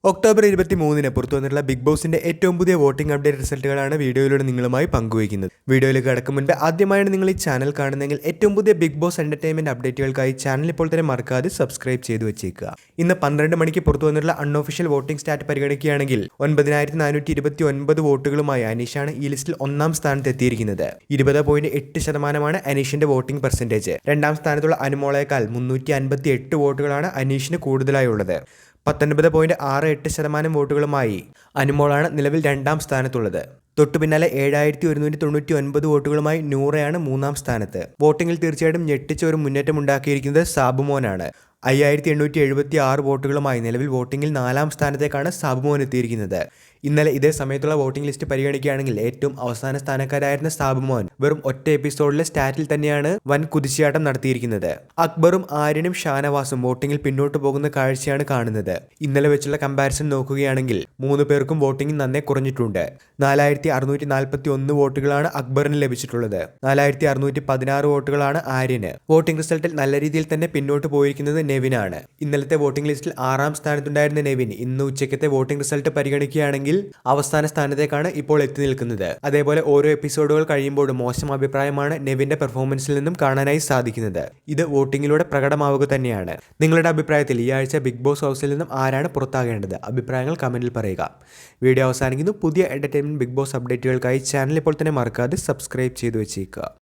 October 23-ന് പുറത്തു വന്നിട്ടുള്ള big ബോസിന്റെ ഏറ്റവും പുതിയ വോട്ടിംഗ് അപ്ഡേറ്റ് റിസൾട്ടുകളാണ് വീഡിയോയിലൂടെ നിങ്ങളുമായി പങ്കുവയ്ക്കുന്നത്. വീഡിയോയിലേക്ക് കടക്കും മുൻപ് ആദ്യമായാണ് നിങ്ങൾ ഈ ചാനൽ കാണുന്നതെങ്കിൽ ഏറ്റവും പുതിയ ബിഗ് ബോസ് എന്റർടൈൻമെന്റ് അപ്ഡേറ്റുകൾക്കായി ചാനൽ ഇപ്പോൾ തന്നെ മറക്കാതെ സബ്സ്ക്രൈബ് ചെയ്തു വെച്ചേക്കുക. ഇന്ന് 12 മണിക്ക് പുറത്തു വന്നിട്ടുള്ള അൺഒഫീഷ്യൽ വോട്ടിംഗ് സ്റ്റാറ്റ് പരിഗണിക്കുകയാണെങ്കിൽ 9429 വോട്ടുകളുമായി അനീഷാണ് ഈ ലിസ്റ്റിൽ ഒന്നാം സ്ഥാനത്ത് എത്തിയിരിക്കുന്നത്. 20.8% അനീഷിന്റെ വോട്ടിംഗ് പെർസെന്റേജ്. രണ്ടാം സ്ഥാനത്തുള്ള അനുമോളേക്കാൾ 358 വോട്ടുകളാണ് അനീഷിന് കൂടുതലായുള്ളത്. 19.68% വോട്ടുകളുമായി അനുമോളാണ് നിലവിൽ രണ്ടാം സ്ഥാനത്തുള്ളത്. തൊട്ടു പിന്നാലെ 7199 വോട്ടുകളുമായി നൂറയാണ് മൂന്നാം സ്ഥാനത്ത്. വോട്ടിംഗിൽ തീർച്ചയായിട്ടും ഞെട്ടിച്ച ഒരു മുന്നേറ്റം ഉണ്ടാക്കിയിരിക്കുന്നത് സാബുമോനാണ്. 5876 വോട്ടുകളുമായി നിലവിൽ വോട്ടിംഗിൽ 4-ാം സ്ഥാനത്തേക്കാണ് സാബുമോൻ എത്തിയിരിക്കുന്നത്. ഇന്നലെ ഇതേ സമയത്തുള്ള വോട്ടിംഗ് ലിസ്റ്റ് പരിഗണിക്കുകയാണെങ്കിൽ ഏറ്റവും അവസാന സ്ഥാനക്കാരായിരുന്ന സാബുമോൻ വെറും ഒറ്റ എപ്പിസോഡിലെ സ്റ്റാറ്റിൽ തന്നെയാണ് വൻ കുതിച്ചുചാട്ടം നടത്തിയിരിക്കുന്നത്. അക്ബറും ആര്യനും ഷാനവാസും വോട്ടിംഗിൽ പിന്നോട്ട് പോകുന്ന കാഴ്ചയാണ് കാണുന്നത്. ഇന്നലെ വെച്ചുള്ള കമ്പാരിസൺ നോക്കുകയാണെങ്കിൽ 3 പേർക്കും വോട്ടിംഗ് നന്നേ കുറഞ്ഞിട്ടുണ്ട്. 4641 വോട്ടുകളാണ് അക്ബറിന് ലഭിച്ചിട്ടുള്ളത്. 4616 വോട്ടുകളാണ് ആര്യന്. വോട്ടിംഗ് റിസൾട്ടിൽ നല്ല രീതിയിൽ തന്നെ പിന്നോട്ട് പോയിരിക്കുന്നത് നെവിനാണ്. ഇന്നലത്തെ വോട്ടിംഗ് ലിസ്റ്റിൽ 6-ാം സ്ഥാനത്തുണ്ടായിരുന്ന നെവിൻ ഇന്ന് ഉച്ചയ്ക്കത്തെ വോട്ടിംഗ് റിസൾട്ട് പരിഗണിക്കുകയാണെങ്കിൽ അവസാന സ്ഥാനത്തേക്കാണ് ഇപ്പോൾ എത്തി നിൽക്കുന്നത്. അതേപോലെ ഓരോ എപ്പിസോഡുകൾ കഴിയുമ്പോഴും മോശം അഭിപ്രായമാണ് നെവിന്റെ പെർഫോമൻസിൽ നിന്നും കാണാനായി സാധിക്കുന്നത്. ഇത് വോട്ടിംഗിലൂടെ പ്രകടമാവുക തന്നെയാണ്. നിങ്ങളുടെ അഭിപ്രായത്തിൽ ഈ ആഴ്ച ബിഗ് ബോസ് ഹൗസിൽ നിന്നും ആരാണ് പുറത്താകേണ്ടത്? അഭിപ്രായങ്ങൾ കമന്റിൽ പറയുക. വീഡിയോ അവസാനിക്കുന്നു. പുതിയ എന്റർടൈൻമെന്റ് ബിഗ് ബോസ് അപ്ഡേറ്റുകൾക്കായി ചാനൽ ഇപ്പോൾ തന്നെ മറക്കാതെ സബ്സ്ക്രൈബ് ചെയ്തു വെച്ചേക്കുക.